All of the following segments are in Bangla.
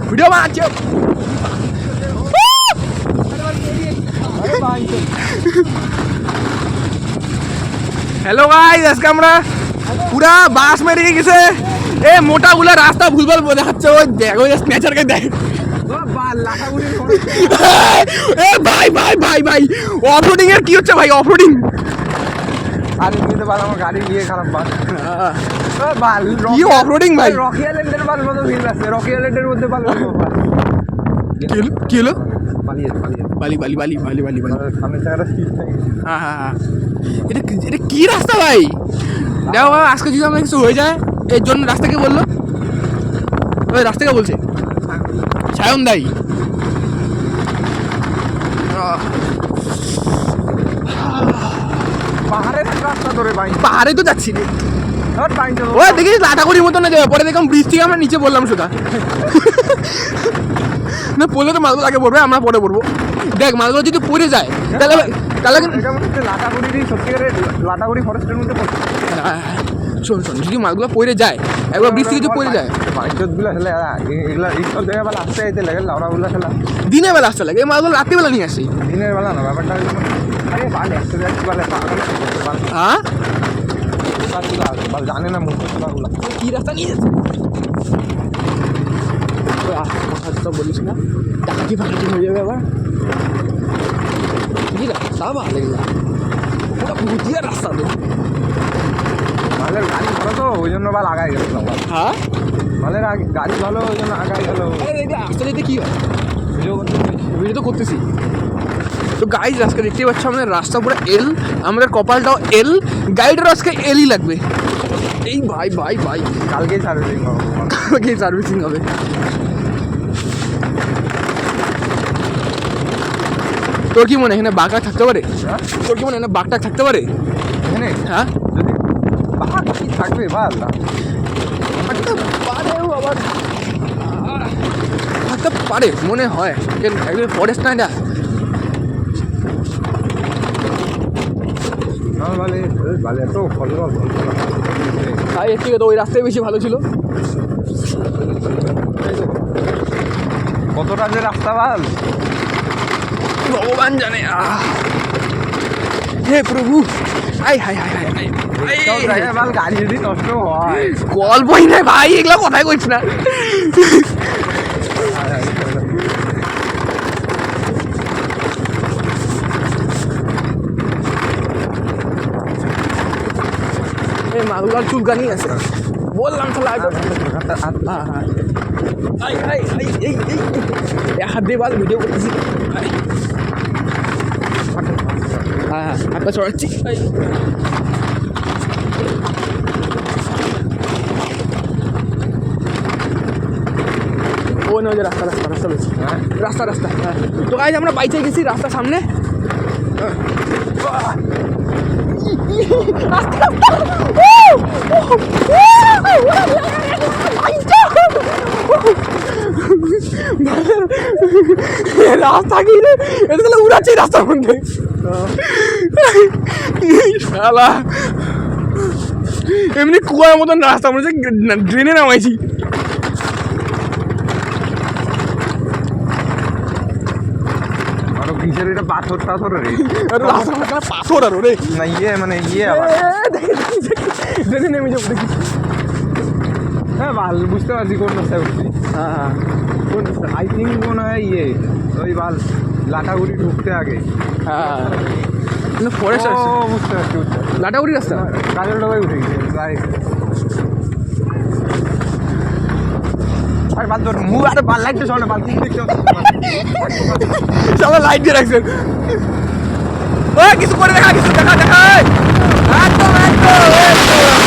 ভিডিও বানাচ্ছি। হ্যালো গাইস, আজকে আমরা পুরা বাস মেরে গেছে। এ মোটাগুলা রাস্তা ভুলভাল দেখাচ্ছে। ওই দেখ, ওই স্ন্যাচারকে দেখ। এ ভাই ভাই ভাই ভাই, অফরোডিং এর কি হচ্ছে ভাই? অফরোডিং আরে নিতে পারলাম আমার গাড়ি নিয়ে খারাপ বাস। কি অফরোডিং ভাই? রকি আইল্যান্ডের বাস মতো ফিল আসছে। রকি আইল্যান্ডের মধ্যে কি হলো? পালিয়ে বালি বালি বালি বালি বালি বালি। সামনের জায়গাটা শীত থাকে। হ্যাঁ হ্যাঁ হ্যাঁ, এটা কি রাস্তা ভাই? দেখো আজকে যদি আমার কিছু হয়ে যায়, এর জন্য রাস্তাকে বললো, ওই রাস্তাকে বলছে সায়ন দাই। পাহাড়ের রাস্তা ধরে বাইক, পাহাড়ে তো যাচ্ছি রে। বাইক ওই দেখিস লাটাগুড়ির মতো না যাবে। পরে দেখলাম ব্রিজ থেকে আমরা নিচে বললাম সুধা। না পড়লে তো মালগুলো আগে পড়বে, আমরা পরে পড়বো। দেখ মালগুলো যদি পড়ে যায় তাহলে তাহলে লাটাগুড়ি সত্যিকারের লাটাগুড়ি ফরেস্টের মধ্যে পড়ছে। শোন শোন, যদি মালগুলো পড়ে যায়, একবার ব্রিজ থেকে যদি পড়ে যায়, বাইকগুলো খেলে এগুলা এইসব জায়গায় বেলা আসতে আইতে লাগে। লাউড়াগুলো খেলা দিনের বেলা আসতে লাগে, এই মালগুলো রাত্রিবেলা নিয়ে আসি। দিনের বেলা না, ব্যাপারটা আরে ভালো আসতে যাচ্ছি বলে হ্যাঁ জানে না মুখগুলো কি রাস্তা নিয়ে যাচ্ছে। কথা বলিস না, ডাকাতি ফাঁকাটি হয়ে যাবে আবার। কি রাস্তা ভালো লাগলো, ভুটিয়া রাস্তা তো। মালের গাড়ি ভালো তো ওই জন্য বা লাগাই গেল। হ্যাঁ মালের গাড়ি ভালো ওই জন্য আগাই গেল। আসতে যেতে কি হয়, ভিডিও তো করতেছি তো। গাইজ আজকে দেখতে পাচ্ছ আমাদের রাস্তা পুরো এল, আমাদের কপালটাও এল, গাইডের আজকে এলই লাগবে। এই ভাই ভাই ভাই, কালকেই সার্ভিসিং হবে, কালকেই সার্ভিসিং হবে। তোর কি মনে এখানে বাঘটা থাকতে পারে? তোর কি মনে এখানে বাঘটা থাকতে পারে এখানে? হ্যাঁ যদি বাঘ কি থাকবে বাল থাকতে পারেও, আবার থাকতে পারে মনে হয়। একদম ফরেস্ট না এটা। ভালো এত ফল তাই এর থেকে তো ওই রাস্তায় বেশি ভালো ছিল। কতটা যে রাস্তা ভাল ভগবান জানে। হে প্রভু, I high high high high, ভাল গাড়ি যদি নষ্ট হয় গল্পই নাই ভাই, এগুলো কথাই কইছ না। এই মাগুলার চুলকানি আছে, বললাম তাহলে হাত দিয়ে বাল ভিডিও করতেছি। হ্যাঁ হ্যাঁ, হাতটা চড়াচ্ছি। ও না, যে রাস্তা রাস্তা রাস্তা বেশি, রাস্তা রাস্তা। হ্যাঁ তো গাইজ আমরা বাইচে গেছি রাস্তার সামনে। রাস্তা কি রে, এটা তাহলে উড়াচ্ছে রাস্তার মধ্যে। শালা এমনি কুয়ার মতন রাস্তা মনে হচ্ছে ড্রেনে নামাইছি। এটা পাথর টাথর রে, পাথর আরো রে না ইয়ে মানে ইয়ে আবার ড্রেনে নেমে যাবো দেখি। হ্যাঁ ভাল বুঝতে পারছি কোন রাস্তায় উঠছি। হ্যাঁ হ্যাঁ, কোন আই থিঙ্ক মনে হয় ইয়ে ওই ভাল লাটাগুড়ি ঢুকতে আগে। হ্যাঁ ফরেস্ট আছে, বুঝতে পারছি লাটাগুড়ি রাস্তা। কাজের ডোবায় উঠে গেছে প্রায়। আর বাদ ধর মুখ আরে ভাল লাগছে শোনে ভাল সবাই লাইট দিয়ে রাখছেন। ও কিছু করে দেখা, কিছু দেখা দেখা একদম একদম।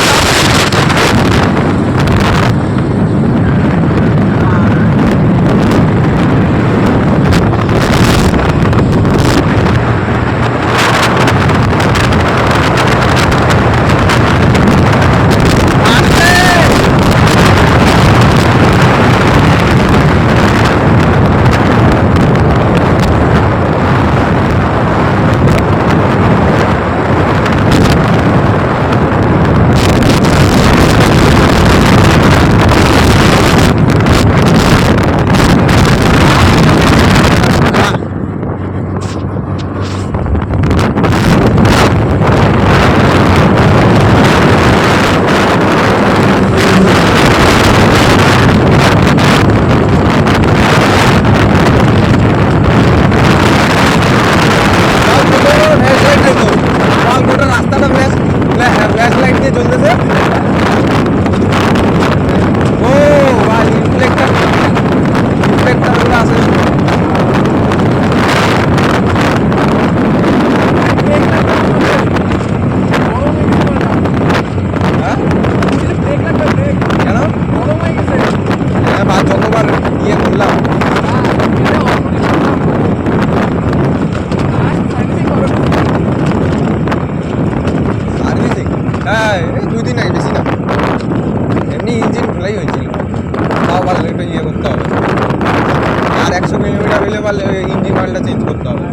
পারলে একটু ইয়ে করতে হবে, আর 100 কিলোমিটার হলে পারলে ইঞ্জিন অয়েলটা চেঞ্জ করতে হবে।